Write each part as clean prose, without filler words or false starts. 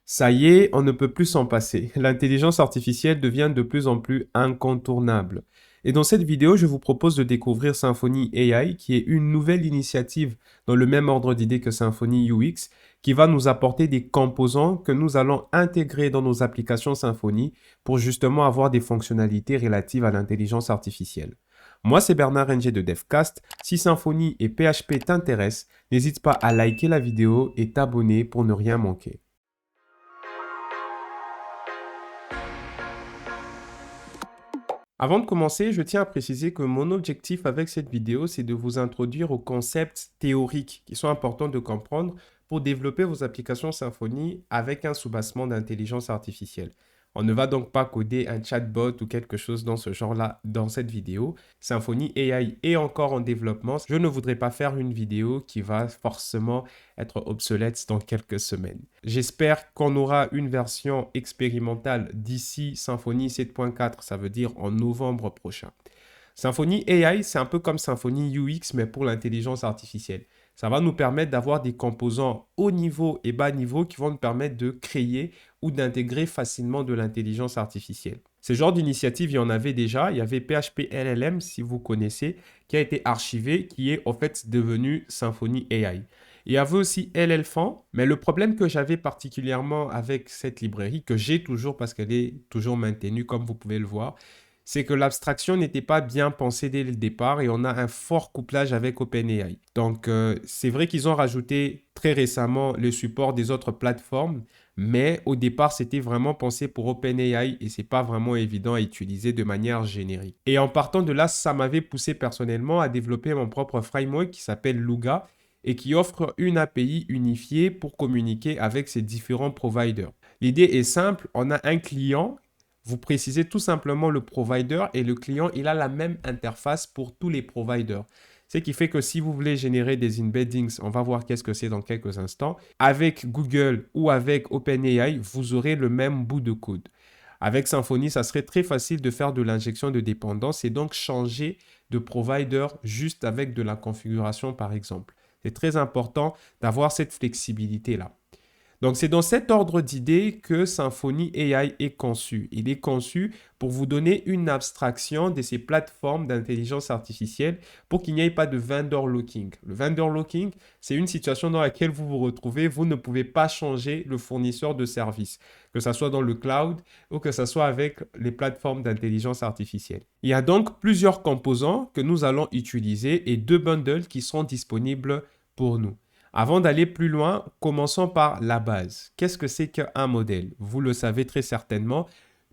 Ça y est, on ne peut plus s'en passer. L'intelligence artificielle devient de plus en plus incontournable. Et dans cette vidéo, je vous propose de découvrir Symfony AI, qui est une nouvelle initiative dans le même ordre d'idée que Symfony UX, qui va nous apporter des composants que nous allons intégrer dans nos applications Symfony pour justement avoir des fonctionnalités relatives à l'intelligence artificielle. Moi, c'est Bernard Ng de Devcast. Si Symfony et PHP t'intéressent, n'hésite pas à liker la vidéo et t'abonner pour ne rien manquer. Avant de commencer, je tiens à préciser que mon objectif avec cette vidéo, c'est de vous introduire aux concepts théoriques qui sont importants de comprendre pour développer vos applications Symfony avec un soubassement d'intelligence artificielle. On ne va donc pas coder un chatbot ou quelque chose dans ce genre-là dans cette vidéo. Symfony AI est encore en développement. Je ne voudrais pas faire une vidéo qui va forcément être obsolète dans quelques semaines. J'espère qu'on aura une version expérimentale d'ici Symfony 7.4, ça veut dire en novembre prochain. Symfony AI, c'est un peu comme Symfony UX, mais pour l'intelligence artificielle. Ça va nous permettre d'avoir des composants haut niveau et bas niveau qui vont nous permettre de créer ou d'intégrer facilement de l'intelligence artificielle. Ce genre d'initiative, il y en avait déjà. Il y avait PHP LLM, si vous connaissez, qui a été archivé, qui est en fait devenu Symfony AI. Il y avait aussi LLFan, mais le problème que j'avais particulièrement avec cette librairie, que j'ai toujours parce qu'elle est toujours maintenue, comme vous pouvez le voir, c'est que l'abstraction n'était pas bien pensée dès le départ et on a un fort couplage avec OpenAI. Donc, c'est vrai qu'ils ont rajouté très récemment le support des autres plateformes, mais au départ, c'était vraiment pensé pour OpenAI et c'est pas vraiment évident à utiliser de manière générique. Et en partant de là, ça m'avait poussé personnellement à développer mon propre framework qui s'appelle Luga et qui offre une API unifiée pour communiquer avec ces différents providers. L'idée est simple, on a un client. Vous précisez tout simplement le provider et le client, il a la même interface pour tous les providers. Ce qui fait que si vous voulez générer des embeddings, on va voir qu'est-ce que c'est dans quelques instants, avec Google ou avec OpenAI, vous aurez le même bout de code. Avec Symfony, ça serait très facile de faire de l'injection de dépendance et donc changer de provider juste avec de la configuration par exemple. C'est très important d'avoir cette flexibilité-là. Donc, c'est dans cet ordre d'idées que Symfony AI est conçu. Il est conçu pour vous donner une abstraction de ces plateformes d'intelligence artificielle pour qu'il n'y ait pas de vendor locking. Le vendor locking, c'est une situation dans laquelle vous vous retrouvez, vous ne pouvez pas changer le fournisseur de services, que ce soit dans le cloud ou que ce soit avec les plateformes d'intelligence artificielle. Il y a donc plusieurs composants que nous allons utiliser et deux bundles qui seront disponibles pour nous. Avant d'aller plus loin, commençons par la base. Qu'est-ce que c'est qu'un modèle? Vous le savez très certainement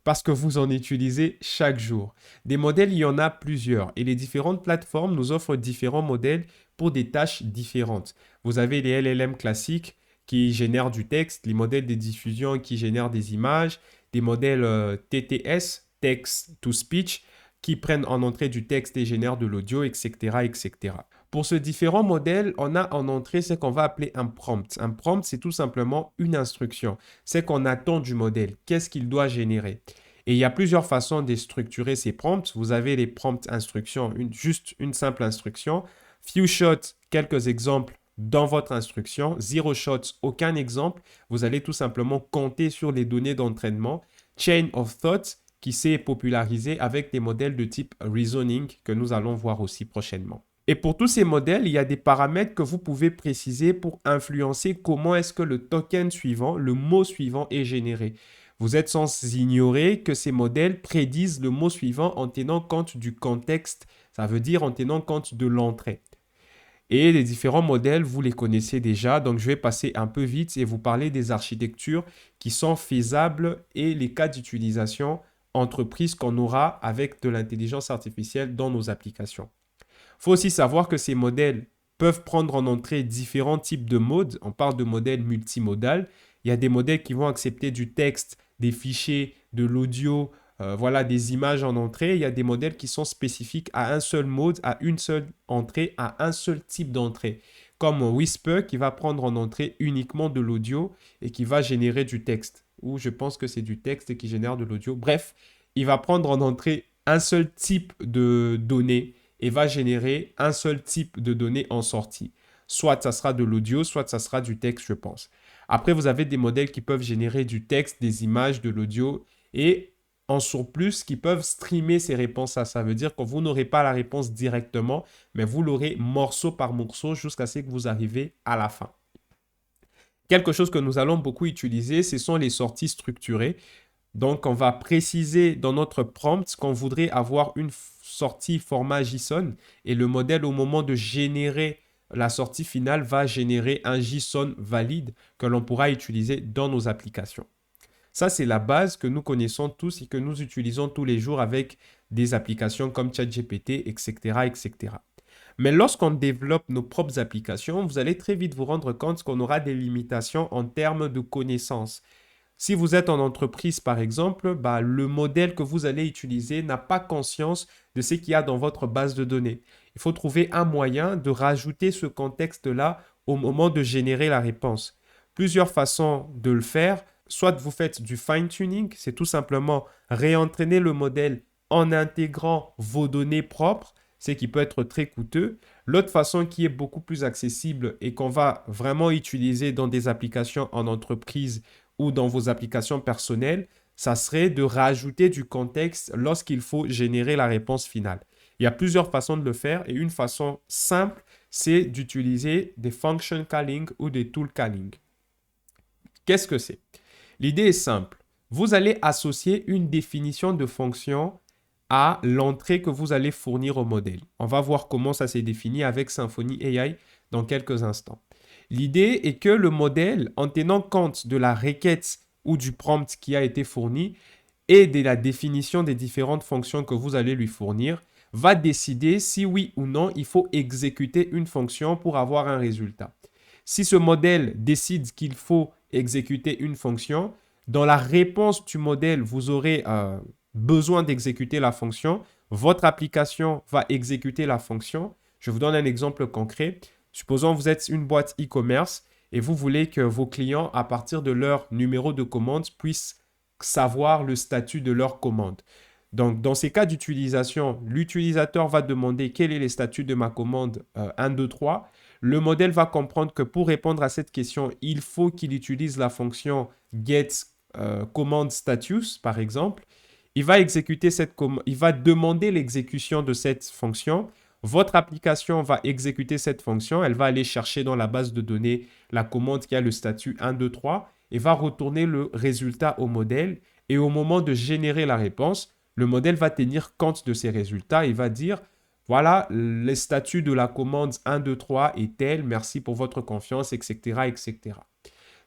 parce que vous en utilisez chaque jour. Des modèles, il y en a plusieurs et les différentes plateformes nous offrent différents modèles pour des tâches différentes. Vous avez les LLM classiques qui génèrent du texte, les modèles de diffusion qui génèrent des images, des modèles TTS, Text to Speech, qui prennent en entrée du texte et génèrent de l'audio, etc., etc. Pour ce différent modèle, on a en entrée ce qu'on va appeler un prompt. Un prompt, c'est tout simplement une instruction. C'est qu'on attend du modèle. Qu'est-ce qu'il doit générer? Et il y a plusieurs façons de structurer ces prompts. Vous avez les prompts instructions, juste une simple instruction. Few shots, quelques exemples dans votre instruction. Zero shots, aucun exemple. Vous allez tout simplement compter sur les données d'entraînement. Chain of thought, qui s'est popularisé avec des modèles de type reasoning que nous allons voir aussi prochainement. Et pour tous ces modèles, il y a des paramètres que vous pouvez préciser pour influencer comment est-ce que le token suivant, le mot suivant est généré. Vous êtes sans ignorer que ces modèles prédisent le mot suivant en tenant compte du contexte, ça veut dire en tenant compte de l'entrée. Et les différents modèles, vous les connaissez déjà, donc je vais passer un peu vite et vous parler des architectures qui sont faisables et les cas d'utilisation entreprise qu'on aura avec de l'intelligence artificielle dans nos applications. Il faut aussi savoir que ces modèles peuvent prendre en entrée différents types de modes. On parle de modèles multimodal. Il y a des modèles qui vont accepter du texte, des fichiers, de l'audio, voilà, des images en entrée. Il y a des modèles qui sont spécifiques à un seul mode, à une seule entrée, à un seul type d'entrée. Comme Whisper qui va prendre en entrée uniquement de l'audio et qui va générer du texte. Ou je pense que c'est du texte qui génère de l'audio. Bref, il va prendre en entrée un seul type de données et va générer un seul type de données en sortie. Soit ça sera de l'audio, soit ça sera du texte, je pense. Après, vous avez des modèles qui peuvent générer du texte, des images, de l'audio et en surplus qui peuvent streamer ces réponses-là. Ça veut dire que vous n'aurez pas la réponse directement, mais vous l'aurez morceau par morceau jusqu'à ce que vous arrivez à la fin. Quelque chose que nous allons beaucoup utiliser, ce sont les sorties structurées. Donc, on va préciser dans notre prompt qu'on voudrait avoir une sortie format JSON et le modèle, au moment de générer la sortie finale, va générer un JSON valide que l'on pourra utiliser dans nos applications. Ça, c'est la base que nous connaissons tous et que nous utilisons tous les jours avec des applications comme ChatGPT, etc., etc. Mais lorsqu'on développe nos propres applications, vous allez très vite vous rendre compte qu'on aura des limitations en termes de connaissances. Si vous êtes en entreprise, par exemple, le modèle que vous allez utiliser n'a pas conscience de ce qu'il y a dans votre base de données. Il faut trouver un moyen de rajouter ce contexte-là au moment de générer la réponse. Plusieurs façons de le faire. Soit vous faites du fine-tuning, c'est tout simplement réentraîner le modèle en intégrant vos données propres, ce qui peut être très coûteux. L'autre façon qui est beaucoup plus accessible et qu'on va vraiment utiliser dans des applications en entreprise ou dans vos applications personnelles, ça serait de rajouter du contexte lorsqu'il faut générer la réponse finale. Il y a plusieurs façons de le faire et une façon simple, c'est d'utiliser des function calling ou des tool calling. Qu'est-ce que c'est? L'idée est simple. Vous allez associer une définition de fonction à l'entrée que vous allez fournir au modèle. On va voir comment ça s'est défini avec Symfony AI dans quelques instants. L'idée est que le modèle, en tenant compte de la requête ou du prompt qui a été fourni et de la définition des différentes fonctions que vous allez lui fournir, va décider si oui ou non il faut exécuter une fonction pour avoir un résultat. Si ce modèle décide qu'il faut exécuter une fonction, dans la réponse du modèle, vous aurez besoin d'exécuter la fonction. Votre application va exécuter la fonction. Je vous donne un exemple concret. Supposons que vous êtes une boîte e-commerce et vous voulez que vos clients, à partir de leur numéro de commande, puissent savoir le statut de leur commande. Donc, dans ces cas d'utilisation, l'utilisateur va demander quel est le statut de ma commande 1, 2, 3. Le modèle va comprendre que pour répondre à cette question, il faut qu'il utilise la fonction get command status, par exemple. Il va exécuter il va demander l'exécution de cette fonction. Votre application va exécuter cette fonction. Elle va aller chercher dans la base de données la commande qui a le statut 1, 2, 3 et va retourner le résultat au modèle. Et au moment de générer la réponse, le modèle va tenir compte de ces résultats et va dire voilà, le statut de la commande 1, 2, 3 est tel, merci pour votre confiance, etc. etc.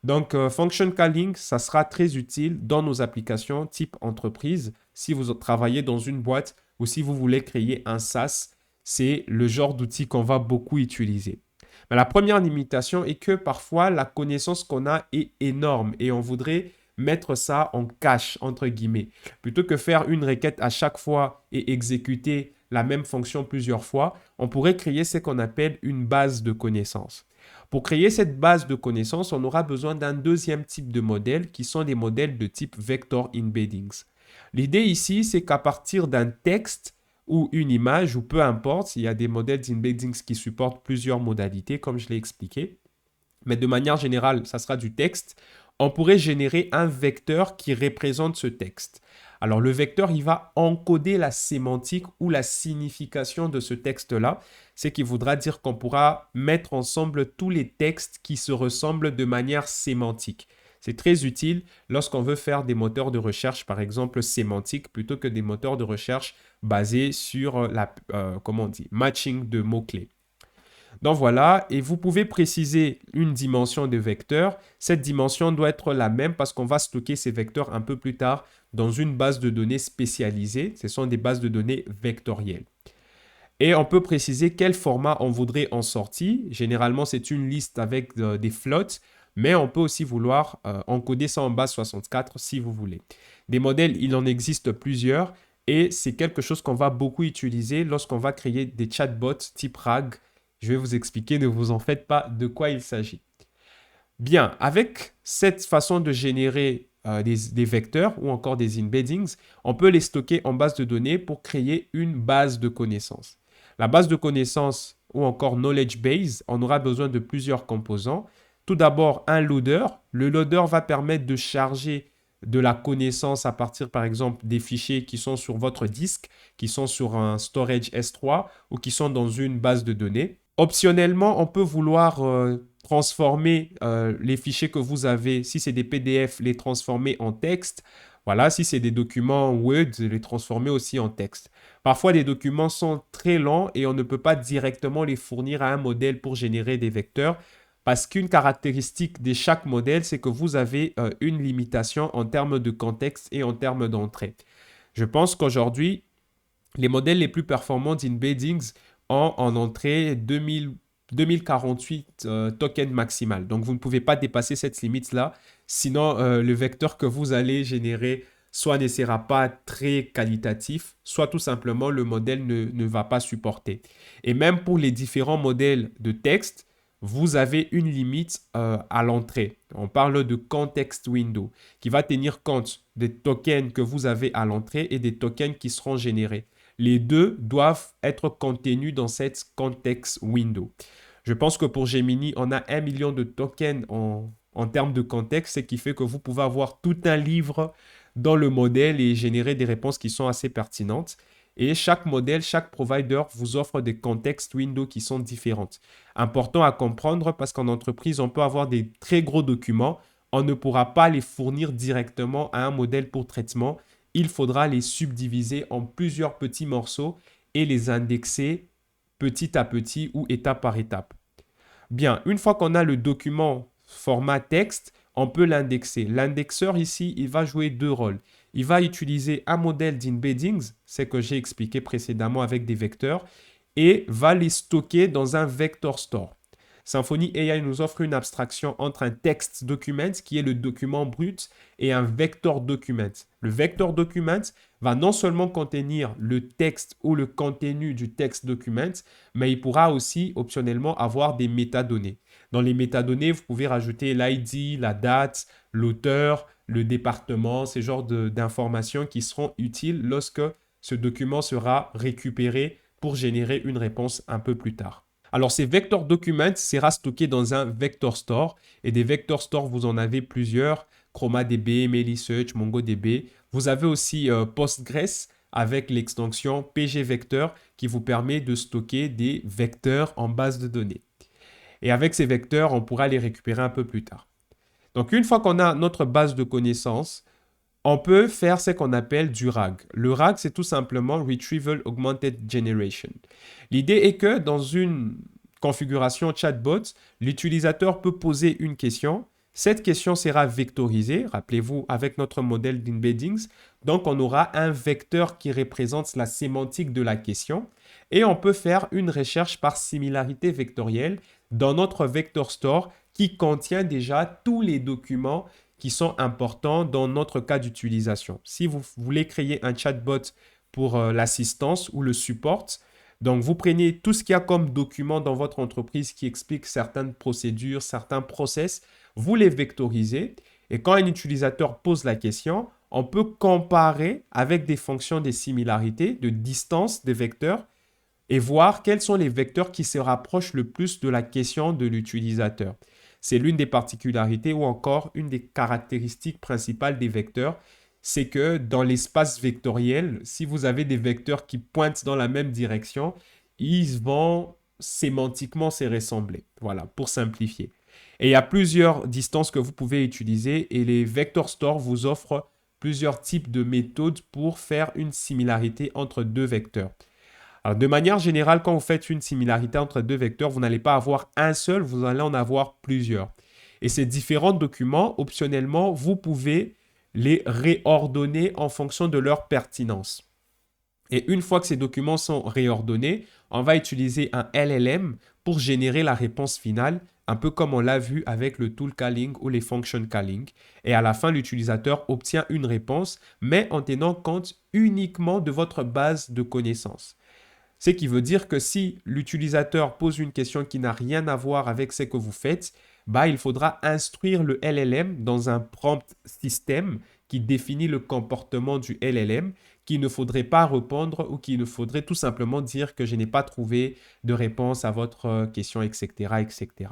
Donc, function calling, ça sera très utile dans nos applications type entreprise. Si vous travaillez dans une boîte ou si vous voulez créer un SaaS, c'est le genre d'outil qu'on va beaucoup utiliser. Mais la première limitation est que parfois, la connaissance qu'on a est énorme et on voudrait mettre ça en cache, entre guillemets. Plutôt que faire une requête à chaque fois et exécuter la même fonction plusieurs fois, on pourrait créer ce qu'on appelle une base de connaissances. Pour créer cette base de connaissances, on aura besoin d'un deuxième type de modèle qui sont des modèles de type Vector Embeddings. L'idée ici, c'est qu'à partir d'un texte ou une image, ou peu importe, il y a des modèles d'embeddings qui supportent plusieurs modalités, comme je l'ai expliqué, mais de manière générale, ça sera du texte. On pourrait générer un vecteur qui représente ce texte. Alors, le vecteur, il va encoder la sémantique ou la signification de ce texte-là. Ce qui voudra dire qu'on pourra mettre ensemble tous les textes qui se ressemblent de manière sémantique. C'est très utile lorsqu'on veut faire des moteurs de recherche, par exemple, sémantiques, plutôt que des moteurs de recherche basés sur matching de mots-clés. Donc voilà, et vous pouvez préciser une dimension de vecteur. Cette dimension doit être la même parce qu'on va stocker ces vecteurs un peu plus tard dans une base de données spécialisée. Ce sont des bases de données vectorielles. Et on peut préciser quel format on voudrait en sortie. Généralement, c'est une liste avec des floats, mais on peut aussi vouloir encoder ça en base 64 si vous voulez. Des modèles, il en existe plusieurs et c'est quelque chose qu'on va beaucoup utiliser lorsqu'on va créer des chatbots type RAG. Je vais vous expliquer, ne vous en faites pas, de quoi il s'agit. Bien, avec cette façon de générer des vecteurs ou encore des embeddings, on peut les stocker en base de données pour créer une base de connaissances. La base de connaissances ou encore knowledge base, on aura besoin de plusieurs composants. Tout d'abord, un loader. Le loader va permettre de charger de la connaissance à partir, par exemple, des fichiers qui sont sur votre disque, qui sont sur un storage S3 ou qui sont dans une base de données. Optionnellement, on peut vouloir transformer les fichiers que vous avez, si c'est des PDF, les transformer en texte. Voilà, si c'est des documents Word, les transformer aussi en texte. Parfois, les documents sont très lents et on ne peut pas directement les fournir à un modèle pour générer des vecteurs parce qu'une caractéristique de chaque modèle, c'est que vous avez une limitation en termes de contexte et en termes d'entrée. Je pense qu'aujourd'hui, les modèles les plus performants d'Embeddings ont en entrée 2048 tokens maximal. Donc, vous ne pouvez pas dépasser cette limite-là. Sinon, le vecteur que vous allez générer soit ne sera pas très qualitatif, soit tout simplement le modèle ne va pas supporter. Et même pour les différents modèles de texte, vous avez une limite à l'entrée. On parle de context window qui va tenir compte des tokens que vous avez à l'entrée et des tokens qui seront générés. Les deux doivent être contenus dans cette context window. Je pense que pour Gemini, on a 1 million de tokens en termes de contexte, ce qui fait que vous pouvez avoir tout un livre dans le modèle et générer des réponses qui sont assez pertinentes. Et chaque modèle, chaque provider vous offre des contextes windows qui sont différentes. Important à comprendre parce qu'en entreprise, on peut avoir des très gros documents. On ne pourra pas les fournir directement à un modèle pour traitement. Il faudra les subdiviser en plusieurs petits morceaux et les indexer petit à petit ou étape par étape. Bien, une fois qu'on a le document format texte, on peut l'indexer. L'indexeur ici, il va jouer deux rôles. Il va utiliser un modèle d'embeddings, c'est que j'ai expliqué précédemment avec des vecteurs, et va les stocker dans un vector store. Symfony AI nous offre une abstraction entre un text document, qui est le document brut, et un vector document. Le vector document va non seulement contenir le texte ou le contenu du text document, mais il pourra aussi optionnellement avoir des métadonnées. Dans les métadonnées, vous pouvez rajouter l'ID, la date, l'auteur, le département, ces genres d'informations qui seront utiles lorsque ce document sera récupéré pour générer une réponse un peu plus tard. Alors, ces vector documents sera stocké dans un vector store et des vector stores, vous en avez plusieurs, ChromaDB, Meilisearch, MongoDB. Vous avez aussi Postgres avec l'extension pgvector qui vous permet de stocker des vecteurs en base de données. Et avec ces vecteurs, on pourra les récupérer un peu plus tard. Donc, une fois qu'on a notre base de connaissances, on peut faire ce qu'on appelle du RAG. Le RAG, c'est tout simplement Retrieval Augmented Generation. L'idée est que dans une configuration chatbot, l'utilisateur peut poser une question. Cette question sera vectorisée, rappelez-vous, avec notre modèle d'embeddings. Donc, on aura un vecteur qui représente la sémantique de la question. Et on peut faire une recherche par similarité vectorielle dans notre vector store qui contient déjà tous les documents qui sont importants dans notre cas d'utilisation. Si vous voulez créer un chatbot pour l'assistance ou le support, donc vous prenez tout ce qu'il y a comme document dans votre entreprise qui explique certaines procédures, certains process, vous les vectorisez et quand un utilisateur pose la question, on peut comparer avec des fonctions de similarité, de distance des vecteurs et voir quels sont les vecteurs qui se rapprochent le plus de la question de l'utilisateur. C'est l'une des particularités ou encore une des caractéristiques principales des vecteurs, c'est que dans l'espace vectoriel, si vous avez des vecteurs qui pointent dans la même direction, ils vont sémantiquement se ressembler. Voilà, pour simplifier. Et il y a plusieurs distances que vous pouvez utiliser et les vector store vous offrent plusieurs types de méthodes pour faire une similarité entre deux vecteurs. Alors, de manière générale, quand vous faites une similarité entre deux vecteurs, vous n'allez pas avoir un seul, vous allez en avoir plusieurs. Et ces différents documents, optionnellement, vous pouvez les réordonner en fonction de leur pertinence. Et une fois que ces documents sont réordonnés, on va utiliser un LLM pour générer la réponse finale, un peu comme on l'a vu avec le tool calling ou les function calling. Et à la fin, l'utilisateur obtient une réponse, mais en tenant compte uniquement de votre base de connaissances. Ce qui veut dire que si l'utilisateur pose une question qui n'a rien à voir avec ce que vous faites, il faudra instruire le LLM dans un prompt système qui définit le comportement du LLM, qu'il ne faudrait pas répondre ou qu'il ne faudrait tout simplement dire que je n'ai pas trouvé de réponse à votre question, etc., etc.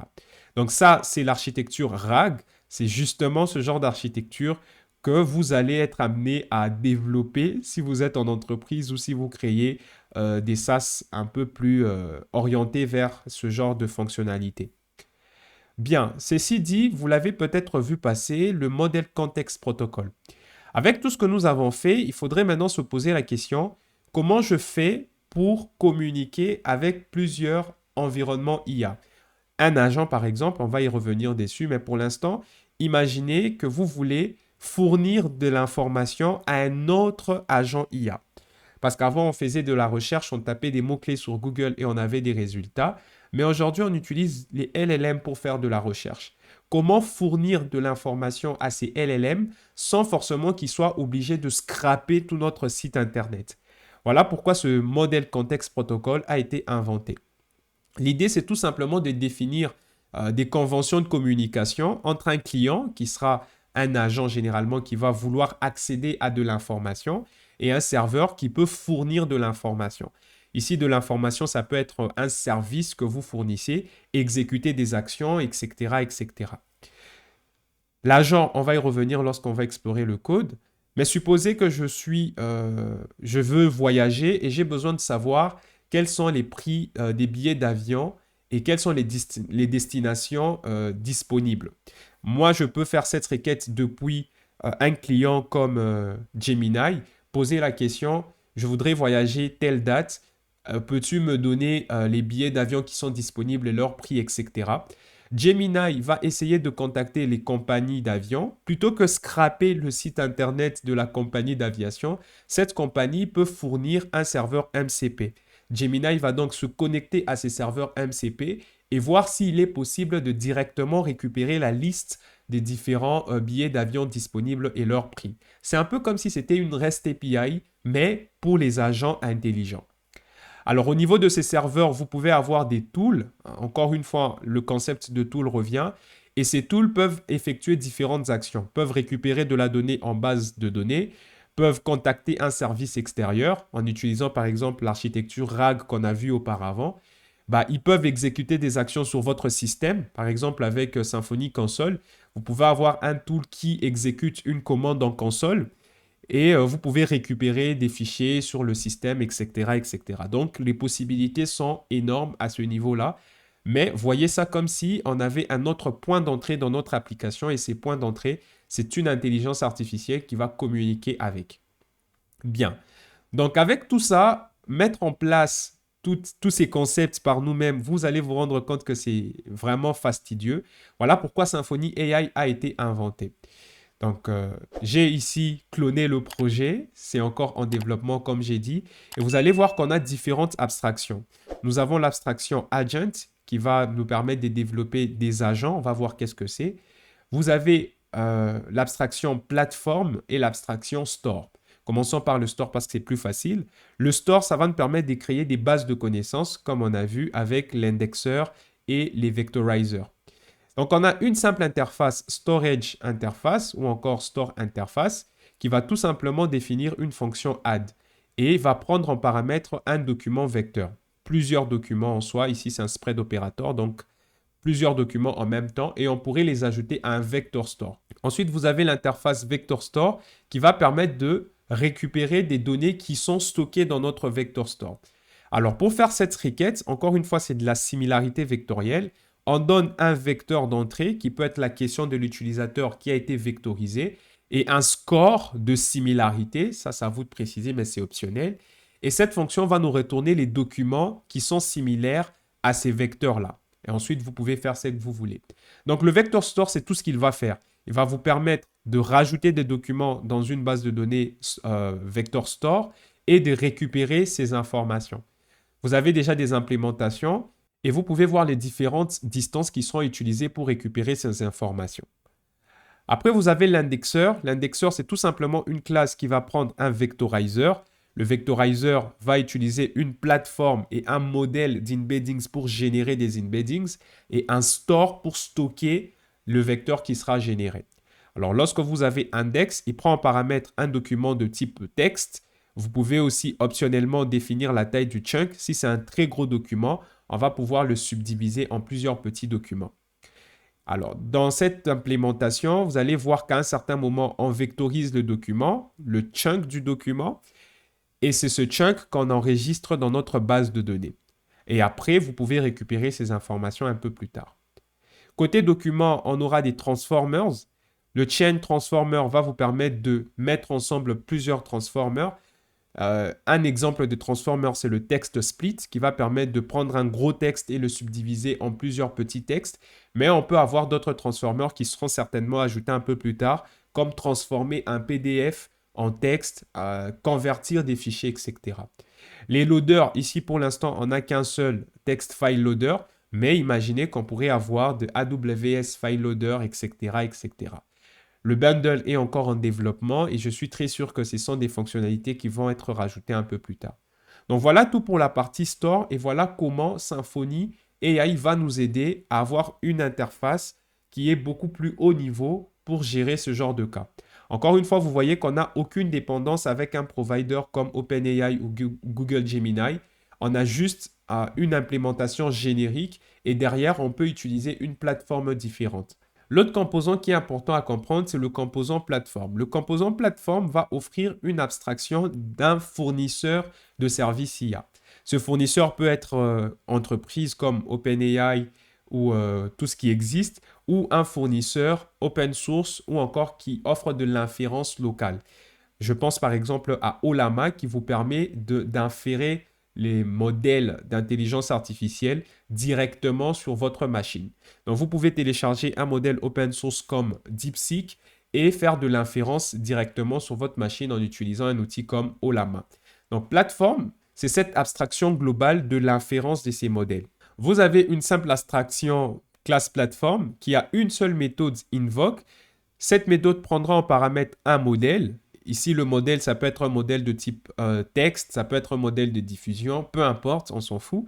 Donc ça, c'est l'architecture RAG. C'est justement ce genre d'architecture que vous allez être amené à développer si vous êtes en entreprise ou si vous créez des SaaS un peu plus orientés vers ce genre de fonctionnalité. Bien, ceci dit, vous l'avez peut-être vu passer, le modèle Context Protocol. Avec tout ce que nous avons fait, il faudrait maintenant se poser la question, comment je fais pour communiquer avec plusieurs environnements IA? Un agent, par exemple, on va y revenir dessus, mais pour l'instant, imaginez que vous voulez fournir de l'information à un autre agent IA. Parce qu'avant, on faisait de la recherche, on tapait des mots-clés sur Google et on avait des résultats. Mais aujourd'hui, on utilise les LLM pour faire de la recherche. Comment fournir de l'information à ces LLM sans forcément qu'ils soient obligés de scraper tout notre site Internet? Voilà pourquoi ce modèle Context Protocol a été inventé. L'idée, c'est tout simplement de définir des conventions de communication entre un client, qui sera un agent généralement qui va vouloir accéder à de l'information, et un serveur qui peut fournir de l'information. Ici, de l'information, ça peut être un service que vous fournissez, exécuter des actions, etc., etc. L'agent, on va y revenir lorsqu'on va explorer le code. Mais supposez que je veux voyager et j'ai besoin de savoir quels sont les prix des billets d'avion et quelles sont les destinations disponibles. Moi, je peux faire cette requête depuis un client comme Gemini, poser la question, je voudrais voyager telle date, peux-tu me donner les billets d'avion qui sont disponibles et leurs prix, etc. Gemini va essayer de contacter les compagnies d'avion. Plutôt que scraper le site internet de la compagnie d'aviation, cette compagnie peut fournir un serveur MCP. Gemini va donc se connecter à ces serveurs MCP et voir s'il est possible de directement récupérer la liste des différents billets d'avion disponibles et leurs prix. C'est un peu comme si c'était une REST API, mais pour les agents intelligents. Alors, au niveau de ces serveurs, vous pouvez avoir des tools. Encore une fois, le concept de tool revient. Et ces tools peuvent effectuer différentes actions, peuvent récupérer de la donnée en base de données, peuvent contacter un service extérieur en utilisant par exemple l'architecture RAG qu'on a vue auparavant. Ils peuvent exécuter des actions sur votre système. Par exemple, avec Symfony Console, vous pouvez avoir un tool qui exécute une commande en console et vous pouvez récupérer des fichiers sur le système, etc., etc. Donc, les possibilités sont énormes à ce niveau-là. Mais voyez ça comme si on avait un autre point d'entrée dans notre application et ces points d'entrée, c'est une intelligence artificielle qui va communiquer avec. Bien. Donc, avec tout ça, mettre en place tous ces concepts par nous-mêmes, vous allez vous rendre compte que c'est vraiment fastidieux. Voilà pourquoi Symfony AI a été inventé. Donc, j'ai ici cloné le projet. C'est encore en développement, comme j'ai dit. Et vous allez voir qu'on a différentes abstractions. Nous avons l'abstraction Agent qui va nous permettre de développer des agents. On va voir qu'est-ce que c'est. Vous avez l'abstraction Plateforme et l'abstraction Store. Commençons par le Store parce que c'est plus facile. Le Store, ça va nous permettre de créer des bases de connaissances, comme on a vu avec l'indexeur et les vectorizers. Donc, on a une simple interface Storage Interface ou encore Store Interface qui va tout simplement définir une fonction add et va prendre en paramètre un document vecteur. Plusieurs documents en soi. Ici, c'est un spread operator, donc plusieurs documents en même temps et on pourrait les ajouter à un vector store. Ensuite, vous avez l'interface vector store qui va permettre de récupérer des données qui sont stockées dans notre vector store. Alors, pour faire cette requête, encore une fois, c'est de la similarité vectorielle. On donne un vecteur d'entrée qui peut être la question de l'utilisateur qui a été vectorisé et un score de similarité. Ça à vous de préciser, mais c'est optionnel. Et cette fonction va nous retourner les documents qui sont similaires à ces vecteurs-là. Et ensuite, vous pouvez faire ce que vous voulez. Donc, le vector store, c'est tout ce qu'il va faire. Il va vous permettre de rajouter des documents dans une base de données vector store et de récupérer ces informations. Vous avez déjà des implémentations et vous pouvez voir les différentes distances qui seront utilisées pour récupérer ces informations. Après, vous avez l'indexeur. L'indexeur, c'est tout simplement une classe qui va prendre un vectorizer. Le vectorizer va utiliser une plateforme et un modèle d'embeddings pour générer des embeddings et un store pour stocker le vecteur qui sera généré. Alors, lorsque vous avez index, il prend en paramètre un document de type texte. Vous pouvez aussi optionnellement définir la taille du chunk. Si c'est un très gros document, on va pouvoir le subdiviser en plusieurs petits documents. Alors, dans cette implémentation, vous allez voir qu'à un certain moment, on vectorise le document, le chunk du document, et c'est ce chunk qu'on enregistre dans notre base de données. Et après, vous pouvez récupérer ces informations un peu plus tard. Côté document, on aura des transformers. Le chain transformer va vous permettre de mettre ensemble plusieurs transformers. Un exemple de transformer, c'est le text split qui va permettre de prendre un gros texte et le subdiviser en plusieurs petits textes. Mais on peut avoir d'autres transformers qui seront certainement ajoutés un peu plus tard, comme transformer un PDF en texte, convertir des fichiers, etc. Les loaders, ici pour l'instant, on n'a qu'un seul text file loader, mais imaginez qu'on pourrait avoir de AWS file loader, etc., etc. Le bundle est encore en développement et je suis très sûr que ce sont des fonctionnalités qui vont être rajoutées un peu plus tard. Donc voilà tout pour la partie store et voilà comment Symfony AI va nous aider à avoir une interface qui est beaucoup plus haut niveau pour gérer ce genre de cas. Encore une fois, vous voyez qu'on n'a aucune dépendance avec un provider comme OpenAI ou Google Gemini. On a juste une implémentation générique et derrière, on peut utiliser une plateforme différente. L'autre composant qui est important à comprendre, c'est le composant plateforme. Le composant plateforme va offrir une abstraction d'un fournisseur de services IA. Ce fournisseur peut être entreprise comme OpenAI ou tout ce qui existe, ou un fournisseur open source ou encore qui offre de l'inférence locale. Je pense par exemple à Ollama qui vous permet d'inférer les modèles d'intelligence artificielle directement sur votre machine. Donc, vous pouvez télécharger un modèle open source comme DeepSeek et faire de l'inférence directement sur votre machine en utilisant un outil comme Ollama. Donc, plateforme, c'est cette abstraction globale de l'inférence de ces modèles. Vous avez une simple abstraction classe plateforme qui a une seule méthode invoke. Cette méthode prendra en paramètre un modèle. Ici, le modèle, ça peut être un modèle de type texte, ça peut être un modèle de diffusion, peu importe, on s'en fout.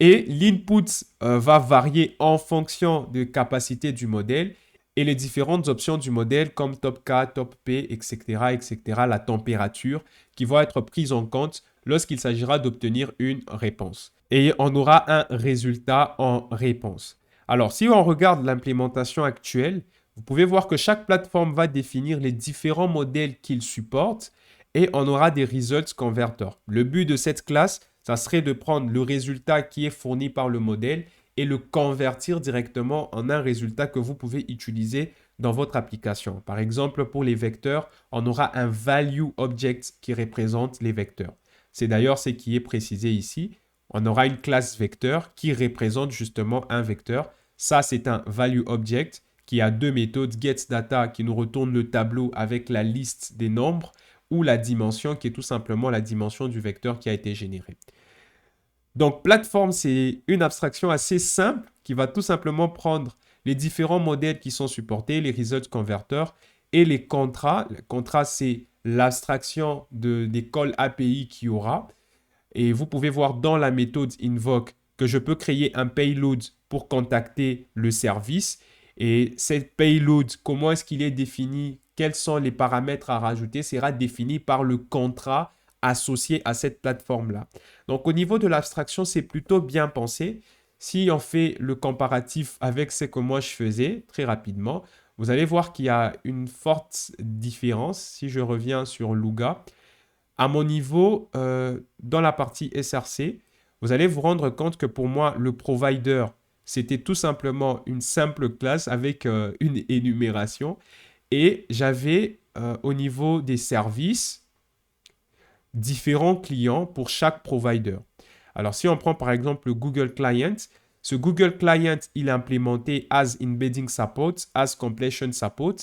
Et l'input va varier en fonction de capacité du modèle et les différentes options du modèle comme top K, top P, etc., etc., la température qui vont être prises en compte lorsqu'il s'agira d'obtenir une réponse. Et on aura un résultat en réponse. Alors, si on regarde l'implémentation actuelle, vous pouvez voir que chaque plateforme va définir les différents modèles qu'il supporte et on aura des results converters. Le but de cette classe, ça serait de prendre le résultat qui est fourni par le modèle et le convertir directement en un résultat que vous pouvez utiliser dans votre application. Par exemple, pour les vecteurs, on aura un value object qui représente les vecteurs. C'est d'ailleurs ce qui est précisé ici. On aura une classe vecteur qui représente justement un vecteur. Ça, c'est un value object qui a deux méthodes, getData qui nous retourne le tableau avec la liste des nombres ou la dimension qui est tout simplement la dimension du vecteur qui a été généré. Donc, plateforme, c'est une abstraction assez simple qui va tout simplement prendre les différents modèles qui sont supportés, les results converters et les contrats. Le contrat, c'est l'abstraction des calls API qu'il y aura. Et vous pouvez voir dans la méthode invoke que je peux créer un payload pour contacter le service. Et cette payload, comment est-ce qu'il est défini? Quels sont les paramètres à rajouter? Sera défini par le contrat associé à cette plateforme-là. Donc, au niveau de l'abstraction, c'est plutôt bien pensé. Si on fait le comparatif avec ce que moi je faisais très rapidement, vous allez voir qu'il y a une forte différence. Si je reviens sur Luga, à mon niveau, dans la partie SRC, vous allez vous rendre compte que pour moi, le provider, c'était tout simplement une simple classe avec une énumération. Et j'avais au niveau des services, différents clients pour chaque provider. Alors, si on prend par exemple le Google Client, ce Google Client, il est implémenté as embedding support, as completion support.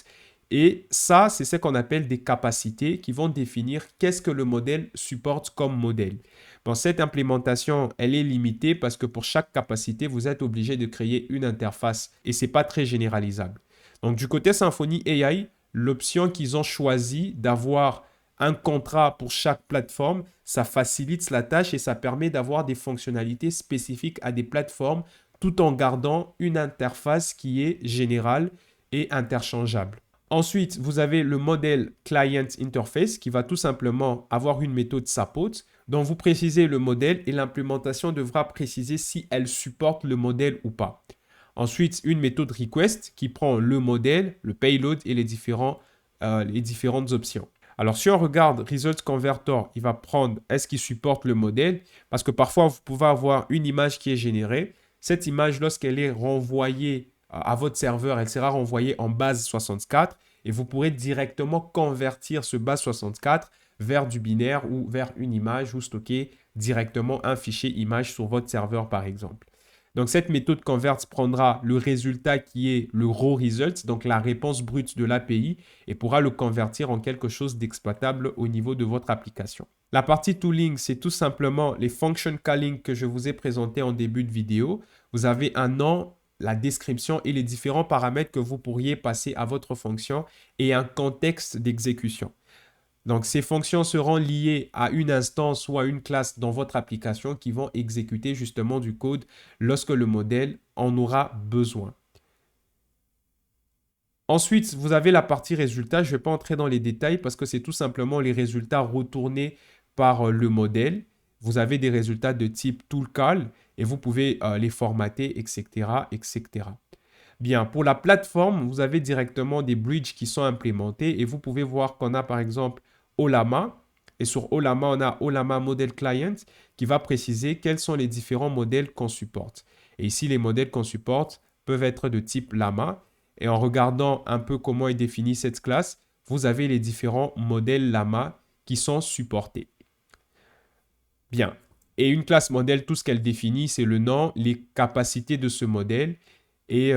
Et ça, c'est ce qu'on appelle des capacités qui vont définir qu'est-ce que le modèle supporte comme modèle. Bon, cette implémentation, elle est limitée parce que pour chaque capacité, vous êtes obligé de créer une interface et ce n'est pas très généralisable. Donc, du côté Symfony AI, l'option qu'ils ont choisi d'avoir un contrat pour chaque plateforme, ça facilite la tâche et ça permet d'avoir des fonctionnalités spécifiques à des plateformes tout en gardant une interface qui est générale et interchangeable. Ensuite, vous avez le modèle Client Interface qui va tout simplement avoir une méthode support dont vous précisez le modèle et l'implémentation devra préciser si elle supporte le modèle ou pas. Ensuite, une méthode request qui prend le modèle, le payload et les différentes options. Alors, si on regarde Result Converter, il va prendre est-ce qu'il supporte le modèle parce que parfois, vous pouvez avoir une image qui est générée. Cette image, lorsqu'elle est renvoyée à votre serveur, elle sera renvoyée en base 64 et vous pourrez directement convertir ce base 64 vers du binaire ou vers une image ou stocker directement un fichier image sur votre serveur par exemple. Donc cette méthode convert prendra le résultat qui est le raw result, donc la réponse brute de l'API et pourra le convertir en quelque chose d'exploitable au niveau de votre application. La partie tooling, c'est tout simplement les function calling que je vous ai présenté en début de vidéo. Vous avez un nom, la description et les différents paramètres que vous pourriez passer à votre fonction et un contexte d'exécution. Donc, ces fonctions seront liées à une instance ou à une classe dans votre application qui vont exécuter justement du code lorsque le modèle en aura besoin. Ensuite, vous avez la partie résultats. Je ne vais pas entrer dans les détails parce que c'est tout simplement les résultats retournés par le modèle. Vous avez des résultats de type toolcall et vous pouvez les formater, etc., etc. Bien, pour la plateforme, vous avez directement des bridges qui sont implémentés et vous pouvez voir qu'on a par exemple Ollama. Et sur Ollama, on a Ollama Model Client qui va préciser quels sont les différents modèles qu'on supporte. Et ici, les modèles qu'on supporte peuvent être de type Llama. Et en regardant un peu comment est définie cette classe, vous avez les différents modèles Llama qui sont supportés. Bien. Et une classe modèle, tout ce qu'elle définit, c'est le nom, les capacités de ce modèle et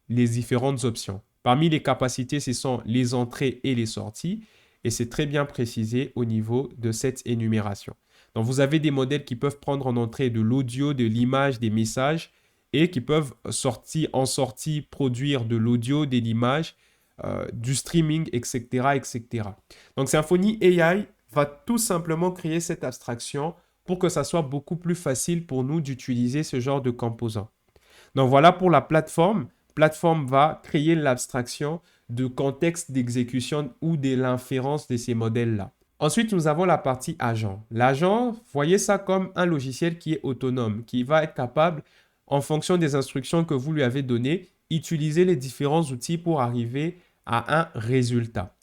les différentes options. Parmi les capacités, ce sont les entrées et les sorties. Et c'est très bien précisé au niveau de cette énumération. Donc, vous avez des modèles qui peuvent prendre en entrée de l'audio, de l'image, des messages et qui peuvent en sortie produire de l'audio, de l'image, du streaming, etc., etc. Donc, Symfony AI va tout simplement créer cette abstraction pour que ça soit beaucoup plus facile pour nous d'utiliser ce genre de composants. Donc, voilà pour la plateforme. Plateforme va créer l'abstraction de contexte d'exécution ou de l'inférence de ces modèles-là. Ensuite, nous avons la partie agent. L'agent, voyez ça comme un logiciel qui est autonome, qui va être capable, en fonction des instructions que vous lui avez données, utiliser les différents outils pour arriver à un résultat.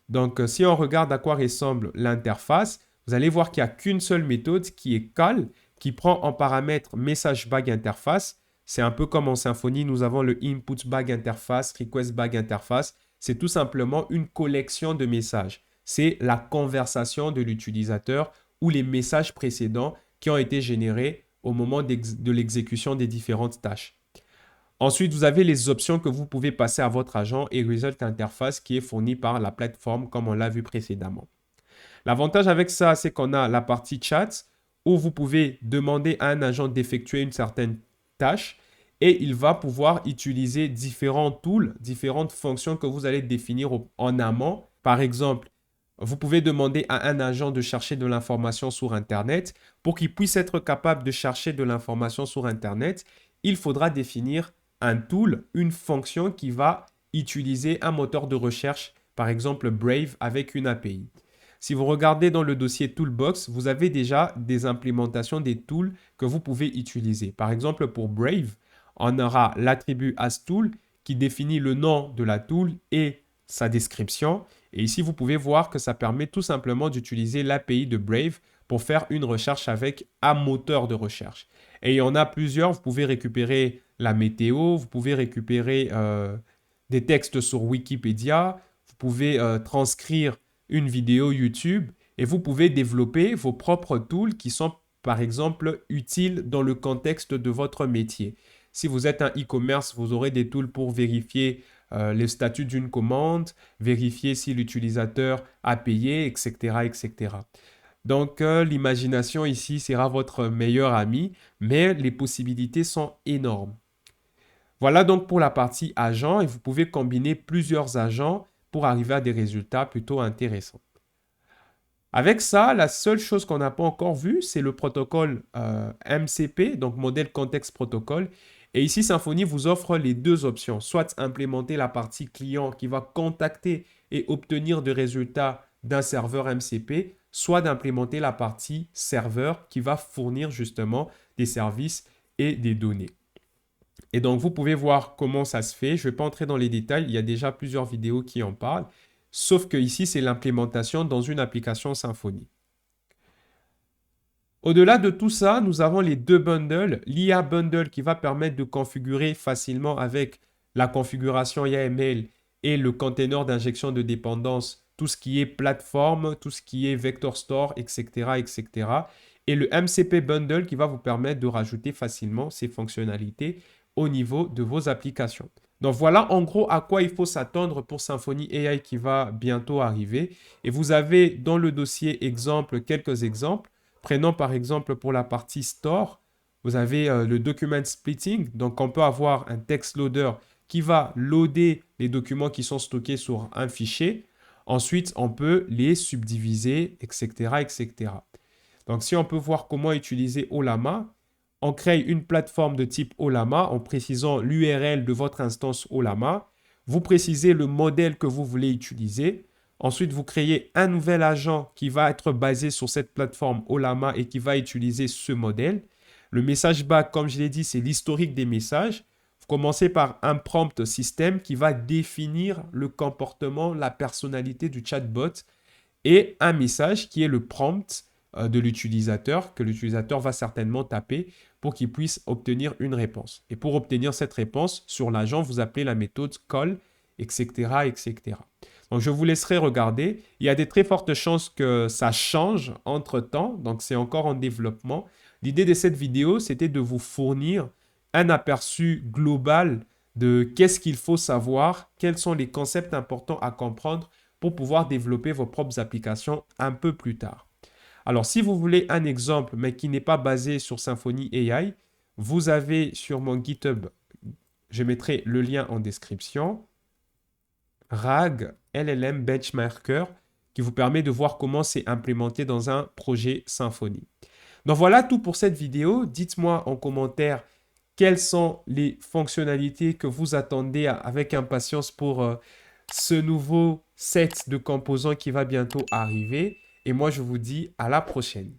Donc, si on regarde à quoi ressemble l'interface, vous allez voir qu'il n'y a qu'une seule méthode qui est call, qui prend en paramètre message bag interface. C'est un peu comme en Symfony, nous avons le input bag interface, request bag interface. C'est tout simplement une collection de messages. C'est la conversation de l'utilisateur ou les messages précédents qui ont été générés au moment de l'exécution des différentes tâches. Ensuite, vous avez les options que vous pouvez passer à votre agent et Result Interface qui est fourni par la plateforme comme on l'a vu précédemment. L'avantage avec ça, c'est qu'on a la partie chat où vous pouvez demander à un agent d'effectuer une certaine tâche et il va pouvoir utiliser différents tools, différentes fonctions que vous allez définir en amont. Par exemple, vous pouvez demander à un agent de chercher de l'information sur Internet. Pour qu'il puisse être capable de chercher de l'information sur Internet, il faudra définir un tool, une fonction qui va utiliser un moteur de recherche, par exemple Brave avec une API. Si vous regardez dans le dossier Toolbox, vous avez déjà des implémentations des tools que vous pouvez utiliser. Par exemple, pour Brave, on aura l'attribut asTool qui définit le nom de la tool et sa description. Et ici, vous pouvez voir que ça permet tout simplement d'utiliser l'API de Brave pour faire une recherche avec un moteur de recherche. Et il y en a plusieurs. Vous pouvez récupérer la météo, vous pouvez récupérer des textes sur Wikipédia, vous pouvez transcrire une vidéo YouTube et vous pouvez développer vos propres tools qui sont par exemple utiles dans le contexte de votre métier. Si vous êtes un e-commerce, vous aurez des tools pour vérifier le statut d'une commande, vérifier si l'utilisateur a payé, etc., etc. Donc, l'imagination ici sera votre meilleur ami, mais les possibilités sont énormes. Voilà donc pour la partie agent et vous pouvez combiner plusieurs agents pour arriver à des résultats plutôt intéressants. Avec ça, la seule chose qu'on n'a pas encore vue, c'est le protocole MCP, donc Model Context Protocol. Et ici, Symfony vous offre les deux options, soit implémenter la partie client qui va contacter et obtenir des résultats d'un serveur MCP, soit d'implémenter la partie serveur qui va fournir justement des services et des données. Et donc, vous pouvez voir comment ça se fait. Je ne vais pas entrer dans les détails. Il y a déjà plusieurs vidéos qui en parlent. Sauf que ici, c'est l'implémentation dans une application Symfony. Au-delà de tout ça, nous avons les deux bundles. L'IA Bundle qui va permettre de configurer facilement avec la configuration YAML et le container d'injection de dépendance tout ce qui est plateforme, tout ce qui est vector store, etc., etc. Et le MCP Bundle qui va vous permettre de rajouter facilement ces fonctionnalités au niveau de vos applications. Donc voilà en gros à quoi il faut s'attendre pour Symfony AI qui va bientôt arriver. Et vous avez dans le dossier exemple quelques exemples. Prenons par exemple pour la partie store, vous avez le document splitting. Donc on peut avoir un text loader qui va loader les documents qui sont stockés sur un fichier. Ensuite, on peut les subdiviser, etc., etc. Donc si on peut voir comment utiliser Ollama, on crée une plateforme de type Ollama en précisant l'URL de votre instance Ollama. Vous précisez le modèle que vous voulez utiliser. Ensuite, vous créez un nouvel agent qui va être basé sur cette plateforme Ollama et qui va utiliser ce modèle. Le message back, comme je l'ai dit, c'est l'historique des messages. Vous commencez par un prompt système qui va définir le comportement, la personnalité du chatbot et un message qui est le prompt de l'utilisateur que l'utilisateur va certainement taper pour qu'il puisse obtenir une réponse. Et pour obtenir cette réponse, sur l'agent, vous appelez la méthode call, etc., etc. Donc, je vous laisserai regarder. Il y a des très fortes chances que ça change entre-temps. Donc, c'est encore en développement. L'idée de cette vidéo, c'était de vous fournir un aperçu global de qu'est-ce qu'il faut savoir, quels sont les concepts importants à comprendre pour pouvoir développer vos propres applications un peu plus tard. Alors, si vous voulez un exemple, mais qui n'est pas basé sur Symfony AI, vous avez sur mon GitHub, je mettrai le lien en description, RAG LLM Benchmarker, qui vous permet de voir comment c'est implémenté dans un projet Symfony. Donc voilà tout pour cette vidéo. Dites-moi en commentaire quelles sont les fonctionnalités que vous attendez avec impatience pour ce nouveau set de composants qui va bientôt arriver. Et moi, je vous dis à la prochaine.